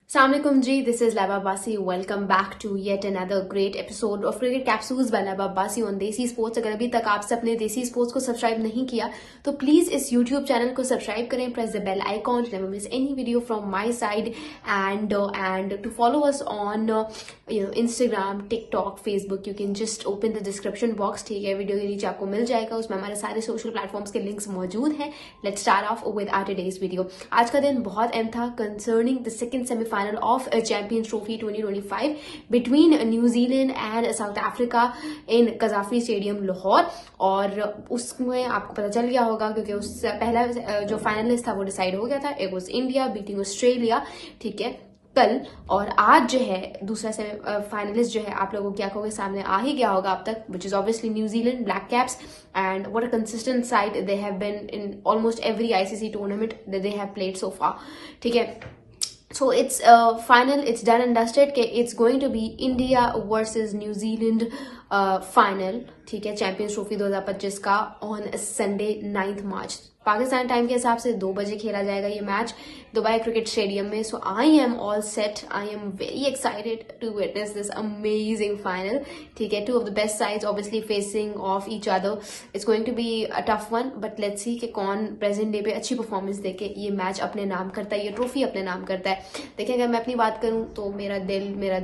Assalamualaikum जी, this is Laiba Abbasi. Welcome back to yet another great episode of cricket capsules by Laiba Abbasi on Desi sports. अगर अभी तक आपसे अपने देसी स्पोर्ट्स को सब्सक्राइब नहीं किया तो प्लीज इस यूट्यूब चैनल को सब्सक्राइब करें, press the bell icon to never miss any video from my side and to follow us on Instagram, TikTok, Facebook. You can just open the description box, ठीक है, video के नीचे आपको मिल जाएगा, उसमें हमारे सारे सोशल प्लेटफॉर्म्स के लिंक्स मौजूद हैं। Let's start off with our today's video. आज का दिन बहुत अहम था concerning the second semifinal of a Champions Trophy 2025 between New Zealand and South Africa in Qaddafi Stadium Lahore. और उसमें आपको पता चल गया होगा क्योंकि उससे पहला जो फाइनलिस्ट था वो डिसाइड हो गया था। It was India beating Australia, ठीक है, कल। और आज जो है दूसरा फाइनलिस्ट जो है आप लोगों की आंखों के सामने आ ही गया होगा अब तक, which is obviously New Zealand black caps. And what a consistent side they have been in almost every ICC tournament that they have played so far, ठीक है। So it's final, it's done and dusted कि it's going to be India versus New Zealand final, ठीक है, champions trophy 2025 का on Sunday 9 March Pakistan time के हिसाब से 2 बजे खेला जाएगा ये मैच दुबई क्रिकेट स्टेडियम में। So I am all set, I am very excited to witness this amazing final, ठीक है। Two of the best sides obviously facing off each other. It's going to be a tough one, but let's see कि कौन present day पे अच्छी performance देके ये match अपने नाम करता है, ये ट्रॉफी अपने नाम करता है। देखिए, अगर मैं अपनी बात करूं तो मेरा दिल, मेरा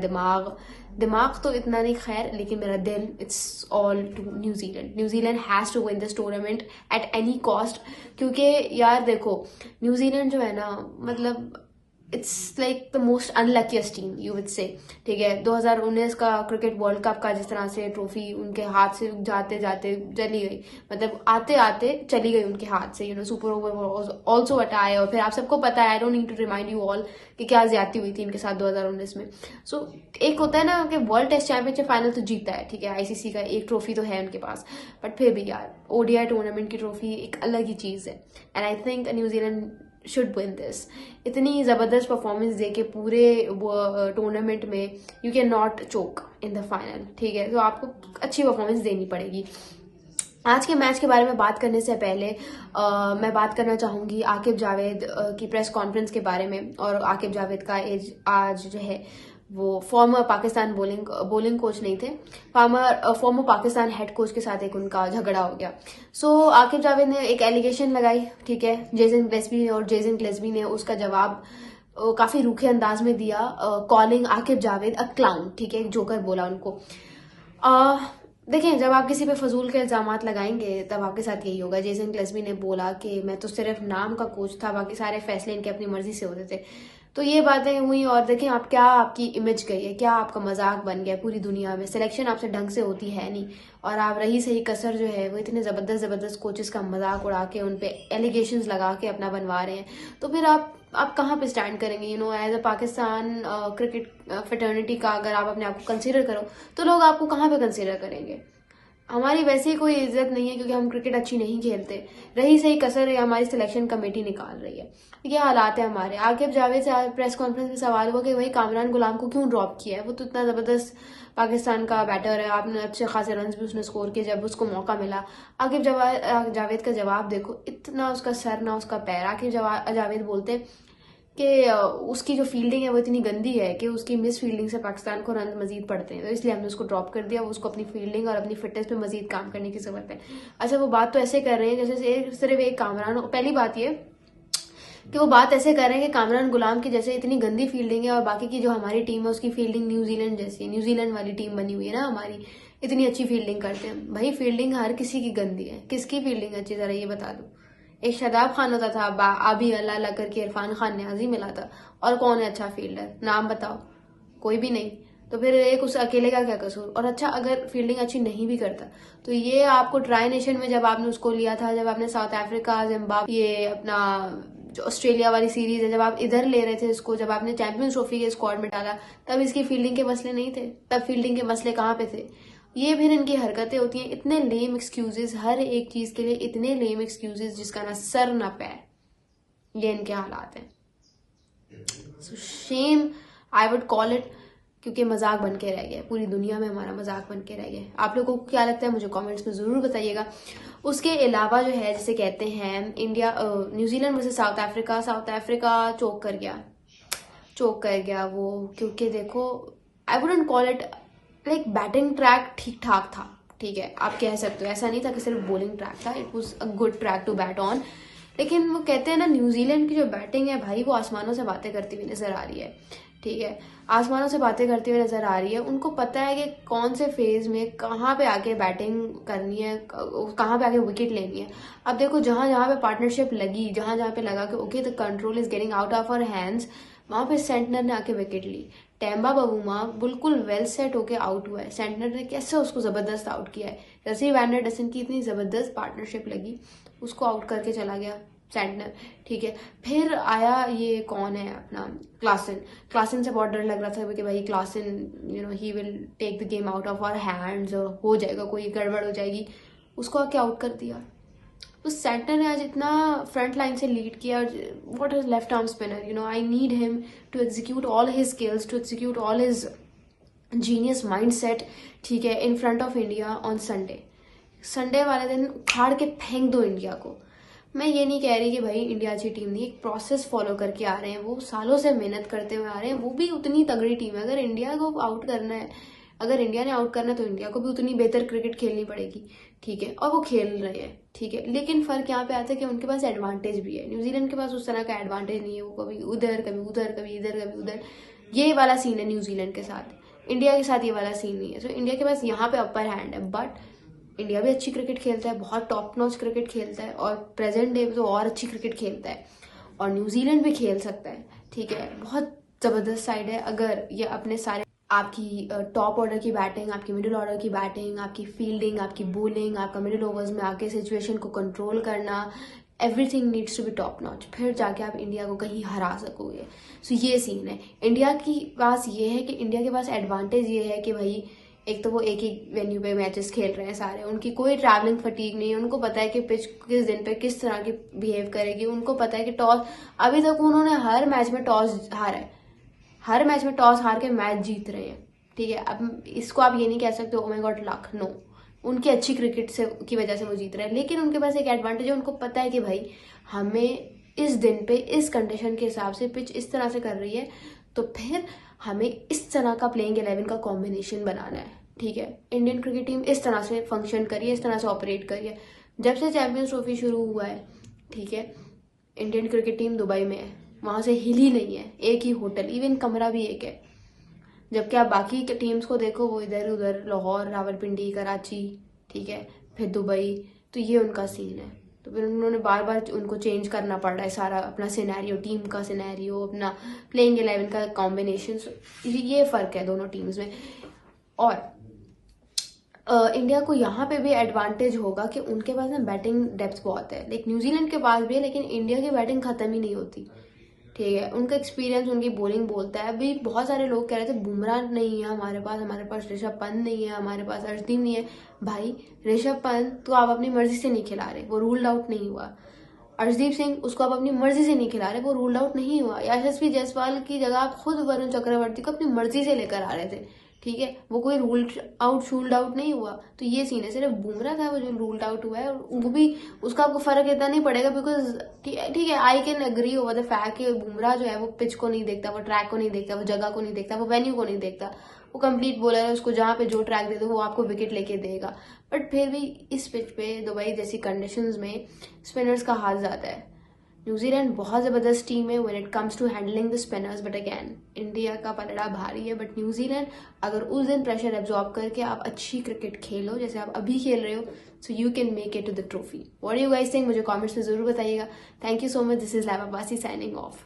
दिमाग तो इतना नहीं खैर, लेकिन मेरा दिल, it's all to New Zealand. New Zealand has to win this tournament at any cost, क्योंकि यार देखो न्यूजीलैंड जो है ना, मतलब it's like the most unluckiest team you would say, ठीक है। 2019 का क्रिकेट वर्ल्ड कप का जिस तरह से ट्रॉफी उनके हाथ से जाते जाते चली गई, मतलब आते आते चली गई उनके हाथ से, you know, super over also हटाए। और फिर आप सबको पता है, I don't need to remind you all कि क्या ज्यादती हुई थी इनके साथ 2019 में। सो एक होता है ना कि वर्ल्ड टेस्ट चैंपियनशिप फाइनल तो जीता है, ठीक है, आईसीसी का एक ट्रॉफी तो है उनके पास, बट फिर भी यार ओडीआई टूर्नामेंट की ट्रॉफी एक अलग ही चीज है। And I think New Zealand should win this. इतनी जबरदस्त परफॉर्मेंस दे के पूरे टूर्नामेंट में you can not choke in the final, ठीक है। तो आपको अच्छी परफॉर्मेंस देनी पड़ेगी। आज के मैच के बारे में बात करने से पहले मैं बात करना चाहूंगी आकिब जावेद की प्रेस कॉन्फ्रेंस के बारे में। और आकिब जावेद का आज जो है वो फॉर्मर पाकिस्तान बॉलिंग कोच नहीं थे, फॉर्मर पाकिस्तान हेड कोच के साथ एक उनका झगड़ा हो गया। सो आकिब जावेद ने एक एलिगेशन लगाई, ठीक है, जेसन ग्लेस्बी ने उसका जवाब काफी रूखे अंदाज में दिया, calling Aqib Javed a clown, ठीक है, जोकर बोला उनको। देखें, जब आप किसी पे फजूल के इल्जामात लगाएंगे तब आपके साथ यही होगा। जेसन ग्लेस्बी ने बोला कि मैं तो सिर्फ नाम का कोच था, बाकी सारे फैसले इनके अपनी मर्जी से होते थे। तो ये बातें हुई और देखें आप क्या आपकी इमेज गई है, क्या आपका मजाक बन गया पूरी दुनिया में। सिलेक्शन आपसे ढंग से होती है नहीं, और आप रही सही कसर जो है वो इतने जबरदस्त कोचेस का मजाक उड़ा के उन पे एलिगेशंस लगा के अपना बनवा रहे हैं। तो फिर आप कहाँ पे स्टैंड करेंगे, you know, as a Pakistan cricket fraternity का अगर आप अपने आप को कंसिडर करो तो लोग आपको कहाँ पे कंसिडर करेंगे। हमारी वैसे ही कोई इज्जत नहीं है क्योंकि हम क्रिकेट अच्छी नहीं खेलते। रही सही कसर है हमारी सिलेक्शन कमेटी निकाल रही है। ये हालात है हमारे। आकिब जावेद से प्रेस कॉन्फ्रेंस में सवाल हुआ कि वही कामरान गुलाम को क्यों ड्रॉप किया है, वो तो इतना जबरदस्त पाकिस्तान का बैटर है, आपने अच्छे खासे रन भी उसने स्कोर किए जब उसको मौका मिला। आकिब जावेद का जवाब देखो, इतना उसका सर ना उसका पैर। आकिब जावेद बोलते कि उसकी जो फील्डिंग है वो इतनी गंदी है कि उसकी मिस फील्डिंग से पाकिस्तान को रन मजीद पड़ते हैं, तो इसलिए हमने उसको ड्रॉप कर दिया। उसको अपनी फील्डिंग और अपनी फिटनेस पे मजीद काम करने की जरूरत है। अच्छा, वो बात तो ऐसे कर रहे हैं जैसे सिर्फ एक कामरान। पहली बात ये कि वो बात ऐसे कर रहे हैं कि कामरान गुलाम की जैसे इतनी गंदी फील्डिंग है और बाकी की जो हमारी टीम है उसकी फील्डिंग न्यूजीलैंड जैसी है। न्यूजीलैंड वाली टीम बनी हुई है ना हमारी, इतनी अच्छी फील्डिंग करते हैं। भाई फील्डिंग हर किसी की गंदी है, किसकी फील्डिंग अच्छी, जरा ये बता दो। एक शादाब खान होता था, आबी अल्लाह अल्लाह करके इरफान खान न्याजी मिला था, और कौन है अच्छा फील्डर, नाम बताओ, कोई भी नहीं। तो फिर एक उस अकेले का क्या कसूर। और अच्छा, अगर फील्डिंग अच्छी नहीं भी करता तो ये आपको ट्राई नेशन में जब आपने उसको लिया था, जब आपने साउथ अफ्रीका, जिम्बाब्वे, ये अपना जो ऑस्ट्रेलिया वाली सीरीज है, जब आप इधर ले रहे थे इसको, जब आपने चैंपियंस ट्रॉफी के स्क्वाड में डाला, तब इसकी फील्डिंग के मसले नहीं थे। तब फील्डिंग के मसले कहाँ पे थे। ये फिर इनकी हरकतें होती हैं, इतने लेम एक्सक्यूजेस हर एक चीज के लिए, इतने लेम एक्सक्यूजेस जिसका ना सर ना पैर। ये इनके हालात हैं। So shame I would call it, क्योंकि मजाक बन के रह गया, पूरी दुनिया में हमारा मजाक बन के रह गया। आप लोगों को क्या लगता है मुझे कमेंट्स में जरूर बताइएगा। उसके अलावा जो है, जैसे कहते हैं India New Zealand versus South Africa choke कर गया। चोक कर गया वो, क्योंकि देखो I wouldn't call it like batting track ठीक ठाक था, ठीक है आप कह सकते हो, ऐसा नहीं था कि सिर्फ बॉलिंग ट्रैक था, it was a good track to bat on. लेकिन वो कहते हैं ना न्यूजीलैंड की जो बैटिंग है भाई वो आसमानों से बातें करती हुई नजर आ रही है, ठीक है आसमानों से बातें करती हुई नजर आ रही है। उनको पता है कि कौन से फेज में कहाँ पे आके बैटिंग करनी है, कहाँ पे आके विकेट लेनी है। अब देखो जहां जहां पे पार्टनरशिप लगी, जहां जहां पे लगा कि okay the control is getting out of our hands, वहां पे सेंटनर ने आके विकेट ली। टेम्बा बबूमा बिल्कुल वेल सेट होके आउट हुआ है, सेंटनर ने कैसे उसको जबरदस्त आउट किया है। रसी वैंडरडसन की इतनी जबरदस्त पार्टनरशिप लगी, उसको आउट करके चला गया सेंटनर, ठीक है। फिर आया ये कौन है अपना क्लासन, क्लासन से बहुत डर लग रहा था कि भाई Klaasen you know he will take the game out of our hands, हो जाएगा कोई गड़बड़ हो जाएगी, उसको आके आउट कर दिया। तो सेंटर ने आज इतना फ्रंट लाइन से लीड किया, what is left arm spinner, you know I need him to execute all his skills, to execute all his genius mind set, ठीक है, in front of India on Sunday. Sunday वाले दिन उखाड़ के फेंक दो इंडिया को। मैं ये नहीं कह रही कि भाई इंडिया अच्छी टीम नहीं, एक प्रोसेस फॉलो करके आ रहे हैं, वो सालों से मेहनत करते हुए आ रहे हैं, वो भी उतनी तगड़ी टीम है। अगर इंडिया को आउट करना है, अगर इंडिया ने आउट करना है तो इंडिया को भी उतनी बेहतर क्रिकेट खेलनी पड़ेगी, ठीक है, और वो खेल रहे हैं, ठीक है। लेकिन फर्क यहाँ पे आता है कि उनके पास एडवांटेज भी है, न्यूजीलैंड के पास उस तरह का एडवांटेज नहीं है, वो कभी उधर कभी उधर कभी इधर कभी उधर, ये वाला सीन है न्यूजीलैंड के साथ। इंडिया के साथ ये वाला सीन नहीं है। सो इंडिया के पास यहाँ पे अपर हैंड है, बट इंडिया भी अच्छी क्रिकेट खेलता है, बहुत टॉप नॉच क्रिकेट खेलता है, और प्रेजेंट डे तो और अच्छी क्रिकेट खेलता है, और न्यूजीलैंड भी खेल सकता है, ठीक है, बहुत जबरदस्त साइड है। अगर ये अपने सारे आपकी टॉप ऑर्डर की बैटिंग, आपकी मिडिल ऑर्डर की बैटिंग, आपकी फील्डिंग, आपकी बॉलिंग, आपका मिडिल ओवर्स में आके सिचुएशन को कंट्रोल करना, everything needs to be top notch, फिर जाके आप इंडिया को कहीं हरा सकोगे। सो ये सीन है इंडिया की पास, ये है कि इंडिया के पास एडवांटेज ये है कि भाई एक तो वो एक ही वेन्यू पे मैचेस खेल रहे हैं सारे, उनकी कोई ट्रैवलिंग फटीग नहीं है, उनको पता है कि पिच किस दिन पे किस तरह की बिहेव करेगी, उनको पता है कि टॉस, अभी तक उन्होंने हर मैच में टॉस हारा है, हर मैच में टॉस हार के मैच जीत रहे हैं, ठीक है। अब इसको आप ये नहीं कह सकते oh my god luck, no, उनकी अच्छी क्रिकेट से की वजह से वो जीत रहे हैं। लेकिन उनके पास एक एडवांटेज है, उनको पता है कि भाई हमें इस दिन पे इस कंडीशन के हिसाब से पिच इस तरह से कर रही है, तो फिर हमें इस तरह का प्लेइंग 11 का कॉम्बिनेशन बनाना है, ठीक है। इंडियन क्रिकेट टीम इस तरह से फंक्शन करिए, इस तरह से ऑपरेट करिए। जब से चैंपियंस ट्रॉफी शुरू हुआ है, ठीक है, इंडियन क्रिकेट टीम दुबई में है, वहां से हिली नहीं है, एक ही होटल, इवन कमरा भी एक है। जबकि आप बाकी के टीम्स को देखो, वो इधर उधर, लाहौर, रावलपिंडी, कराची, ठीक है, फिर दुबई, तो ये उनका सीन है। तो फिर उन्होंने बार बार उनको चेंज करना पड़ रहा है सारा अपना सिनेरियो, टीम का सिनेरियो, अपना प्लेइंग 11 का कॉम्बिनेशन। ये फर्क है दोनों टीम्स में। और इंडिया को यहाँ पे भी एडवांटेज होगा कि उनके पास ना बैटिंग डेप्थ बहुत है, लाइक न्यूजीलैंड के पास भी है, लेकिन इंडिया की बैटिंग खत्म ही नहीं होती, ठीक है। उनका एक्सपीरियंस, उनकी बॉलिंग बोलता है। अभी बहुत सारे लोग कह रहे थे बुमराह नहीं है हमारे पास ऋषभ पंत नहीं है, हमारे पास अर्शदीप नहीं है। भाई ऋषभ पंत तो आप अपनी मर्जी से नहीं खिला रहे, वो रूल्ड आउट नहीं हुआ। अर्शदीप सिंह, उसको आप अपनी मर्जी से नहीं खिला रहे, वो रूल्ड आउट नहीं हुआ। यशस्वी जायसवाल की जगह आप खुद वरुण चक्रवर्ती को अपनी मर्जी से लेकर आ रहे थे, ठीक है, वो कोई रूल्ड आउट शूल्ड आउट नहीं हुआ। तो ये सीन है, सिर्फ बुमराह था वो जो रूल्ड आउट हुआ है, और वो भी उसका आपको फर्क इतना नहीं पड़ेगा, बिकॉज ठीक है I can agree over the fact कि बुमराह जो है वो पिच को नहीं देखता, वो ट्रैक को नहीं देखता, वो जगह को नहीं देखता, वो वेन्यू को नहीं देखता, वो कंप्लीट बॉलर है, उसको जहां पे जो ट्रैक दे दो वो आपको विकेट लेके देगा। बट फिर भी इस पिच पे दुबई जैसी कंडीशंस में स्पिनर्स का हाथ ज्यादा है। न्यूजीलैंड बहुत जबरदस्त टीम है when it comes to handling the spinners, but again India का पलड़ा भारी है। बट न्यूजीलैंड अगर उस दिन प्रेशर एब्जॉर्ब करके आप अच्छी क्रिकेट खेलो जैसे आप अभी खेल रहे हो, so you can make it to the trophy. What do you guys think, मुझे कमेंट्स में जरूर बताइएगा। Thank you so much, this is Lab Abbasi signing of.